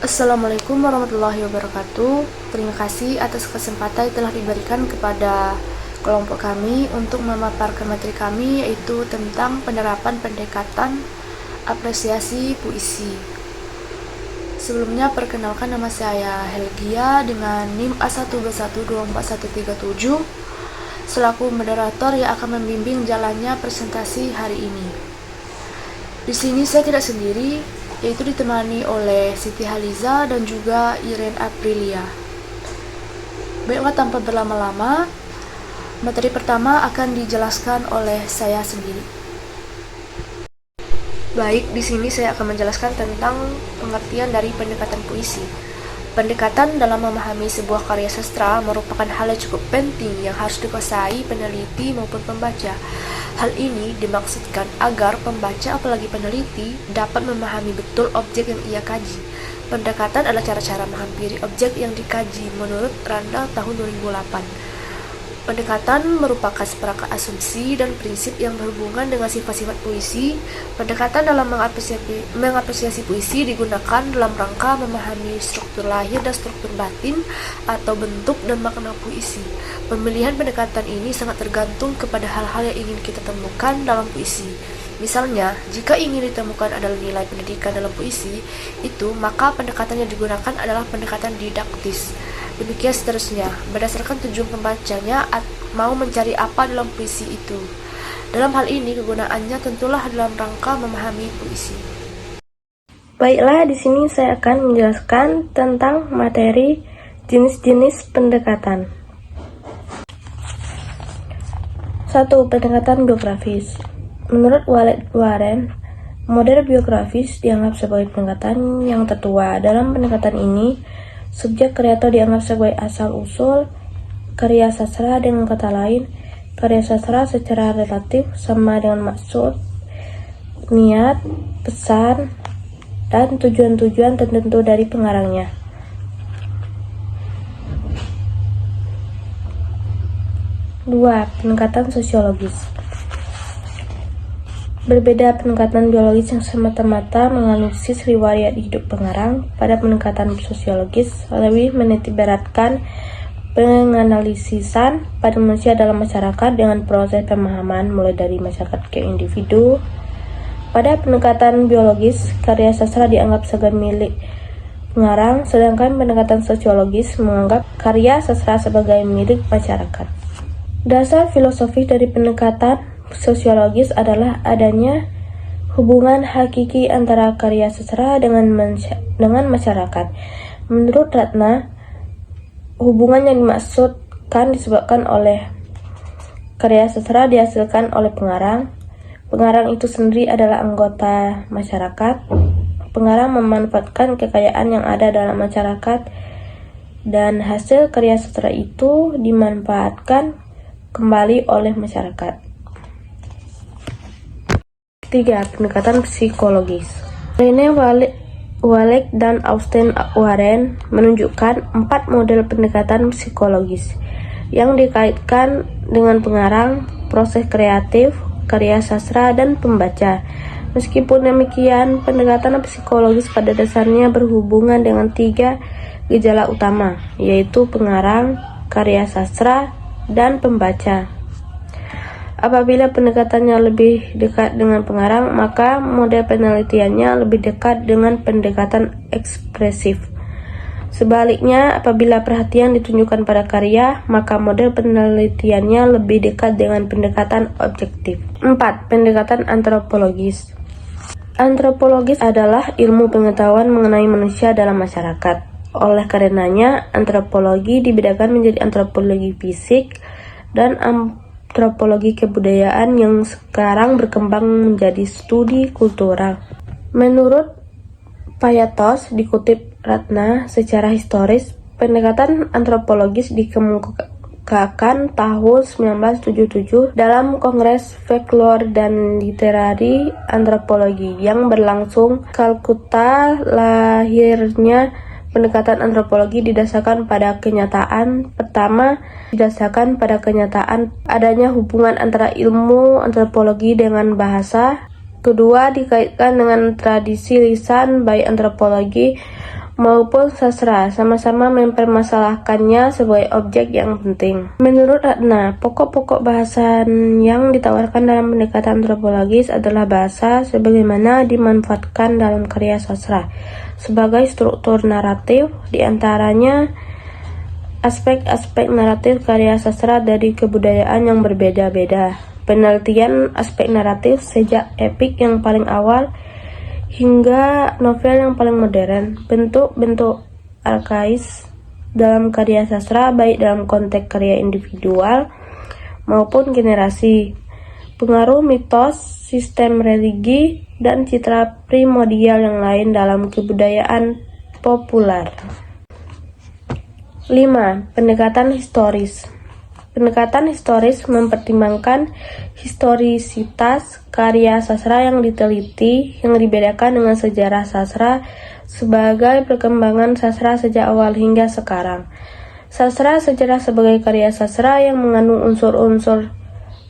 Assalamualaikum warahmatullahi wabarakatuh. Terima kasih atas kesempatan yang telah diberikan kepada kelompok kami untuk memaparkan materi kami, yaitu tentang penerapan pendekatan apresiasi puisi. Sebelumnya perkenalkan, nama saya Helgia dengan NIM A121241137 selaku moderator yang akan membimbing jalannya presentasi hari ini. Di sini saya tidak sendiri, yaitu ditemani oleh Siti Haliza dan juga Iren Aprilia. Baiklah, tanpa berlama-lama, materi pertama akan dijelaskan oleh saya sendiri. Baik, di sini saya akan menjelaskan tentang pengertian dari pendekatan puisi. Pendekatan dalam memahami sebuah karya sastra merupakan hal yang cukup penting yang harus dikuasai peneliti maupun pembaca. Hal ini dimaksudkan agar pembaca, apalagi peneliti, dapat memahami betul objek yang ia kaji. Pendekatan adalah cara-cara menghampiri objek yang dikaji menurut Randa tahun 2008. Pendekatan merupakan seperangkat asumsi dan prinsip yang berhubungan dengan sifat-sifat puisi. Pendekatan dalam mengapresiasi puisi digunakan dalam rangka memahami struktur lahir dan struktur batin atau bentuk dan makna puisi. Pemilihan pendekatan ini sangat tergantung kepada hal-hal yang ingin kita temukan dalam puisi. Misalnya, jika ingin ditemukan adalah nilai pendidikan dalam puisi itu, maka pendekatan yang digunakan adalah pendekatan didaktis. Demikian seterusnya, berdasarkan tujuan pembacanya mau mencari apa dalam puisi itu. Dalam hal ini, kegunaannya tentulah dalam rangka memahami puisi. Baiklah, di sini saya akan menjelaskan tentang materi jenis-jenis pendekatan. 1. Pendekatan biografis. Menurut Walid Warren, model biografis dianggap sebagai pendekatan yang tertua. Dalam pendekatan ini, subjek kreator dianggap sebagai asal-usul karya sastra. Dengan kata lain, karya sastra secara relatif sama dengan maksud, niat, pesan, dan tujuan-tujuan tertentu dari pengarangnya. 2. Pendekatan sosiologis. Berbeda pendekatan biologis yang semata-mata menganalisis riwayat hidup pengarang. Pada pendekatan sosiologis lebih menitikberatkan penganalisisan pada manusia dalam masyarakat dengan proses pemahaman mulai dari masyarakat ke individu. Pada pendekatan biologis, karya sastra dianggap sebagai milik pengarang, sedangkan pendekatan sosiologis menganggap karya sastra sebagai milik masyarakat. Dasar filosofis dari pendekatan sosiologis adalah adanya hubungan hakiki antara karya sastra dengan masyarakat. Menurut Ratna, hubungan yang dimaksudkan disebabkan oleh karya sastra dihasilkan oleh pengarang. Pengarang itu sendiri adalah anggota masyarakat. Pengarang memanfaatkan kekayaan yang ada dalam masyarakat dan hasil karya sastra itu dimanfaatkan kembali oleh masyarakat. 3. Pendekatan psikologis. Rene Walek dan Austen Warren menunjukkan 4 model pendekatan psikologis yang dikaitkan dengan pengarang, proses kreatif, karya sastra, dan pembaca. Meskipun demikian, pendekatan psikologis pada dasarnya berhubungan dengan 3 gejala utama, yaitu pengarang, karya sastra, dan pembaca. Apabila pendekatannya lebih dekat dengan pengarang, maka model penelitiannya lebih dekat dengan pendekatan ekspresif. Sebaliknya, apabila perhatian ditunjukkan pada karya, maka model penelitiannya lebih dekat dengan pendekatan objektif. 4. Pendekatan antropologis. Antropologis adalah ilmu pengetahuan mengenai manusia dalam masyarakat. Oleh karenanya, antropologi dibedakan menjadi antropologi fisik dan antropologi kebudayaan yang sekarang berkembang menjadi studi kultural. Menurut Payatos, dikutip Ratna, secara historis, pendekatan antropologis dikemukakan tahun 1977 dalam Kongres Folklore dan Literari Antropologi yang berlangsung Kalkuta. Lahirnya pendekatan antropologi didasarkan pada kenyataan. Pertama, didasarkan pada kenyataan adanya hubungan antara ilmu antropologi dengan bahasa. Kedua, dikaitkan dengan tradisi lisan baik antropologi maupun sastra sama-sama mempermasalahkannya sebagai objek yang penting. Menurut Ratna, pokok-pokok bahasan yang ditawarkan dalam pendekatan antropologis adalah bahasa sebagaimana dimanfaatkan dalam karya sastra sebagai struktur naratif, diantaranya aspek-aspek naratif karya sastra dari kebudayaan yang berbeda-beda. Penelitian aspek naratif sejak epik yang paling awal hingga novel yang paling modern, bentuk-bentuk arkais dalam karya sastra baik dalam konteks karya individual maupun generasi, pengaruh mitos, sistem religi, dan citra primordial yang lain dalam kebudayaan populer. 5. Pendekatan historis. Pendekatan historis mempertimbangkan historisitas karya sastra yang diteliti, yang dibedakan dengan sejarah sastra sebagai perkembangan sastra sejak awal hingga sekarang. Sastra sejarah sebagai karya sastra yang mengandung unsur-unsur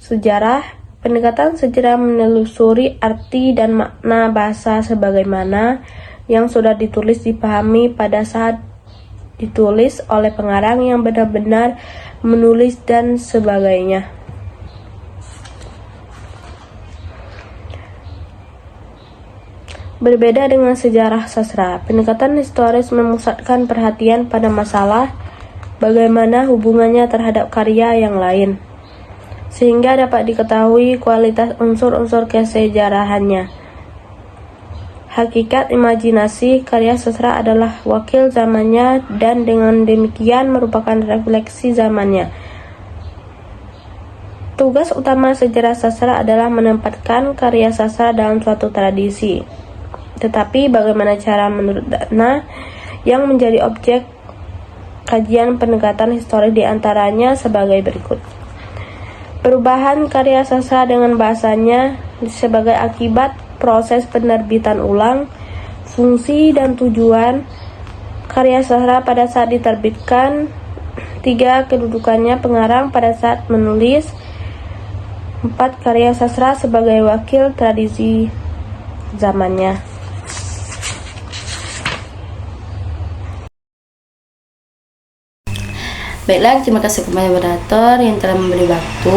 sejarah. Pendekatan sejarah menelusuri arti dan makna bahasa sebagaimana yang sudah ditulis dipahami pada saat ditulis oleh pengarang yang benar-benar menulis dan sebagainya. Berbeda dengan sejarah sastra, pendekatan historis memusatkan perhatian pada masalah bagaimana hubungannya terhadap karya yang lain, sehingga dapat diketahui kualitas unsur-unsur kesejarahannya. Hakikat imajinasi karya sastra adalah wakil zamannya dan dengan demikian merupakan refleksi zamannya. Tugas utama sejarah sastra adalah menempatkan karya sastra dalam suatu tradisi. Tetapi bagaimana cara menurut Ratna yang menjadi objek kajian pendekatan historis diantaranya sebagai berikut. Perubahan karya sastra dengan bahasanya sebagai akibat proses penerbitan ulang, fungsi dan tujuan karya sastra pada saat diterbitkan. 3. Kedudukannya pengarang pada saat menulis. 4. Karya sastra sebagai wakil tradisi zamannya. Baiklah, terima kasih kepada moderator yang telah memberi waktu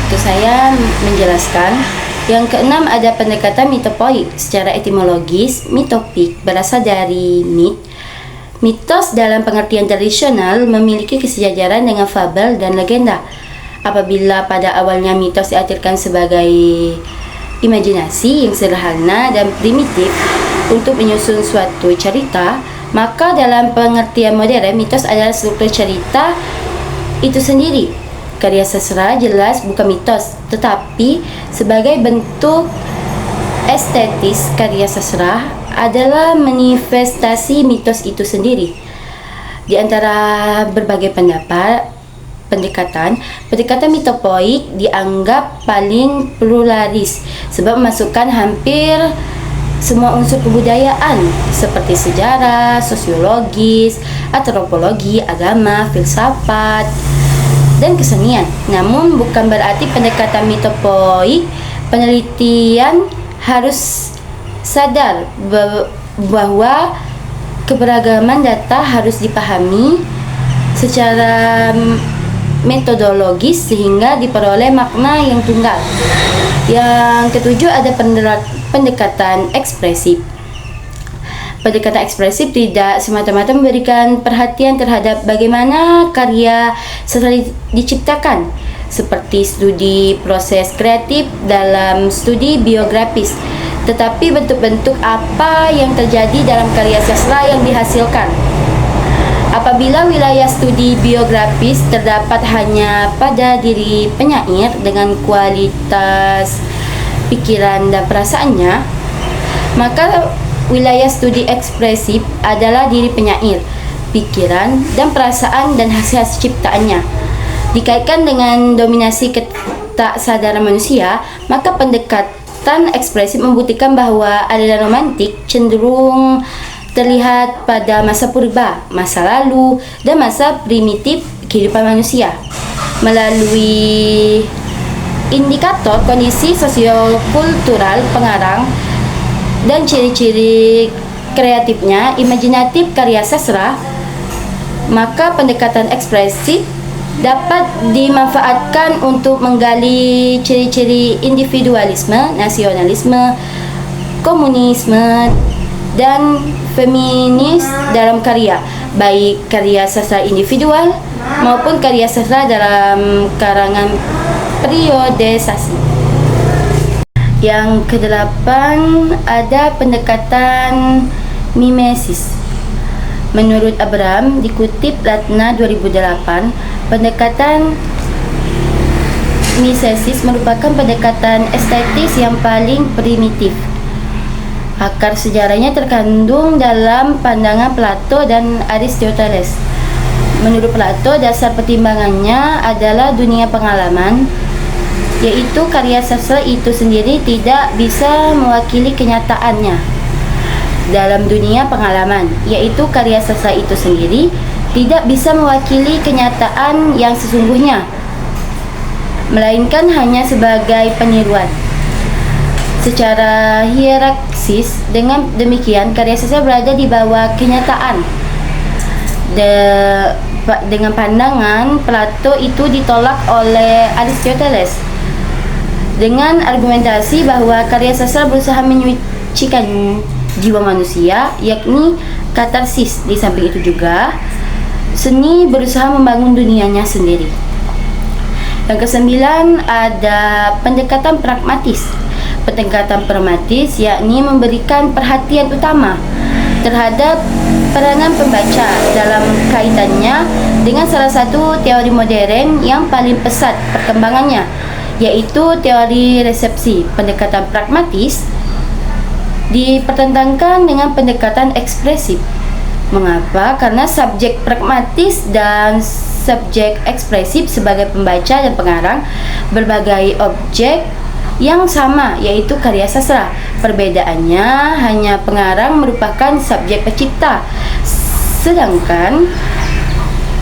untuk saya menjelaskan. Yang keenam ada pendekatan mitopoik. Secara etimologis, mitopik berasal dari mit. Mitos dalam pengertian tradisional memiliki kesejajaran dengan fabel dan legenda. Apabila pada awalnya mitos diartikan sebagai imajinasi yang sederhana dan primitif untuk menyusun suatu cerita, maka dalam pengertian modern, mitos adalah struktur cerita itu sendiri. Karya sastra jelas bukan mitos, tetapi sebagai bentuk estetis karya sastra adalah manifestasi mitos itu sendiri. Di antara berbagai pendekatan mitopoik dianggap paling pluralis sebab memasukkan hampir semua unsur kebudayaan seperti sejarah, sosiologis, antropologi, agama, filsafat, dan kesenian. Namun bukan berarti pendekatan mitopoik penelitian harus sadar bahwa keberagaman data harus dipahami secara metodologis sehingga diperoleh makna yang tunggal. Yang ketujuh ada pendekatan ekspresif. Pendekatan ekspresif tidak semata-mata memberikan perhatian terhadap bagaimana karya sastra diciptakan, seperti studi proses kreatif dalam studi biografis, tetapi bentuk-bentuk apa yang terjadi dalam karya sastra yang dihasilkan. Apabila wilayah studi biografis terdapat hanya pada diri penyair dengan kualitas pikiran dan perasaannya, maka wilayah studi ekspresif adalah diri penyair, pikiran, dan perasaan dan hasil ciptaannya. Dikaitkan dengan dominasi ketaksadaran manusia, maka pendekatan ekspresif membuktikan bahwa aliran romantik cenderung terlihat pada masa purba, masa lalu, dan masa primitif kehidupan manusia. Melalui indikator kondisi sosiokultural pengarang dan ciri-ciri kreatifnya, imajinatif karya sastra, maka pendekatan ekspresif dapat dimanfaatkan untuk menggali ciri-ciri individualisme, nasionalisme, komunisme, dan feminis dalam karya, baik karya sastra individual maupun karya sastra dalam karangan periodisasi. Yang kedelapan ada pendekatan mimesis. Menurut Abraham, dikutip Latna 2008, pendekatan mimesis merupakan pendekatan estetis yang paling primitif. Akar sejarahnya terkandung dalam pandangan Plato dan Aristoteles. Menurut Plato, dasar pertimbangannya adalah dunia pengalaman, yaitu karya sastra itu sendiri tidak bisa mewakili kenyataannya. Dalam dunia pengalaman, yaitu karya sastra itu sendiri tidak bisa mewakili kenyataan yang sesungguhnya, melainkan hanya sebagai peniruan. Secara hierarkis, dengan demikian karya sastra berada di bawah kenyataan. Dengan pandangan Plato itu ditolak oleh Aristoteles dengan argumentasi bahwa karya sastra berusaha menyucikan jiwa manusia, yakni katarsis. Di samping itu juga seni berusaha membangun dunianya sendiri. Yang kesembilan ada pendekatan pragmatis. Pendekatan pragmatis yakni memberikan perhatian utama terhadap peranan pembaca dalam kaitannya dengan salah satu teori modern yang paling pesat perkembangannya, yaitu teori resepsi. Pendekatan pragmatis dipertentangkan dengan pendekatan ekspresif. Mengapa? Karena subjek pragmatis dan subjek ekspresif sebagai pembaca dan pengarang berbagai objek yang sama, yaitu karya sastra. Perbedaannya hanya pengarang merupakan subjek pencipta, sedangkan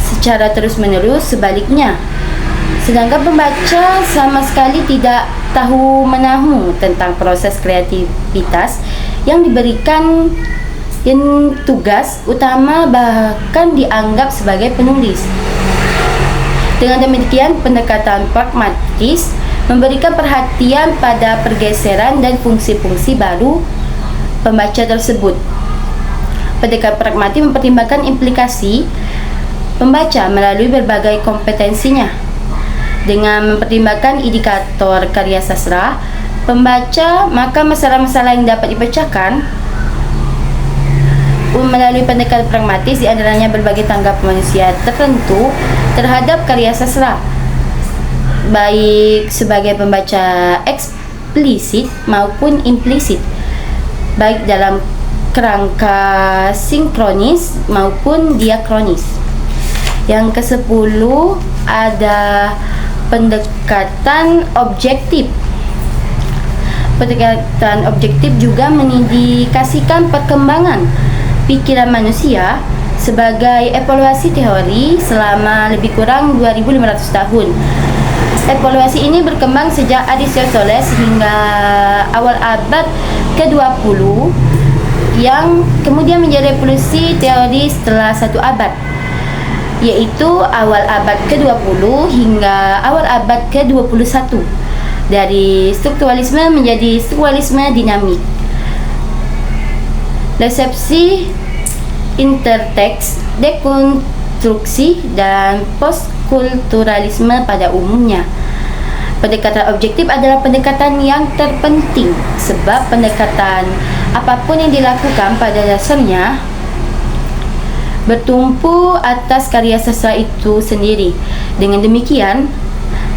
secara terus-menerus sebaliknya. Sedangkan pembaca sama sekali tidak tahu menahu tentang proses kreativitas yang diberikan, yang tugas utama bahkan dianggap sebagai penulis. Dengan demikian, pendekatan pragmatis memberikan perhatian pada pergeseran dan fungsi-fungsi baru pembaca tersebut. Pendekatan pragmatis mempertimbangkan implikasi pembaca melalui berbagai kompetensinya. Dengan mempertimbangkan indikator karya sastra pembaca, maka masalah-masalah yang dapat dipecahkan melalui pendekatan pragmatis diantaranya berbagai tanggapan manusia tertentu terhadap karya sastra, baik sebagai pembaca eksplisit maupun implisit, baik dalam kerangka sinkronis maupun diakronis. Yang ke-10 ada pendekatan objektif. Pendekatan objektif juga mengindikasikan perkembangan pikiran manusia sebagai evaluasi teori selama lebih kurang 2500 tahun. Evaluasi ini berkembang sejak Aristoteles hingga awal abad ke-20 yang kemudian menjadi revolusi teori setelah satu abad, yaitu awal abad ke-20 hingga awal abad ke-21, dari strukturalisme menjadi strukturalisme dinamik. Resepsi, interteks, dekonstruksi, dan postkulturalisme pada umumnya. Pendekatan objektif adalah pendekatan yang terpenting sebab pendekatan apapun yang dilakukan pada dasarnya bertumpu atas karya sastra itu sendiri. Dengan demikian,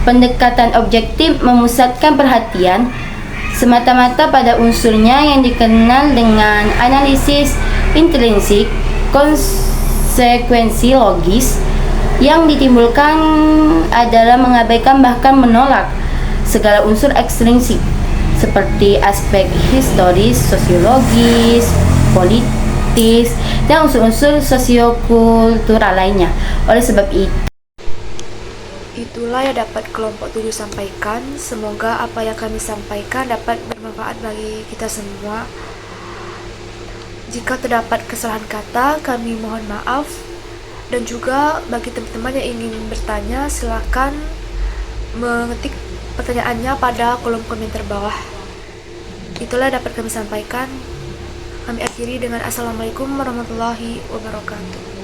pendekatan objektif memusatkan perhatian semata-mata pada unsurnya yang dikenal dengan analisis intrinsik, konsekuensi logis yang ditimbulkan adalah mengabaikan bahkan menolak segala unsur ekstrinsik seperti aspek historis, sosiologis, politis, dan unsur-unsur sosiokultural lainnya. Oleh sebab Itulah yang dapat kelompok 7 sampaikan. Semoga apa yang kami sampaikan dapat bermanfaat bagi kita semua. Jika terdapat kesalahan kata, kami mohon maaf. Dan juga bagi teman-teman yang ingin bertanya, silakan mengetik pertanyaannya pada kolom komentar bawah. Itulah dapat kami sampaikan. Kami akhiri dengan Assalamualaikum warahmatullahi wabarakatuh.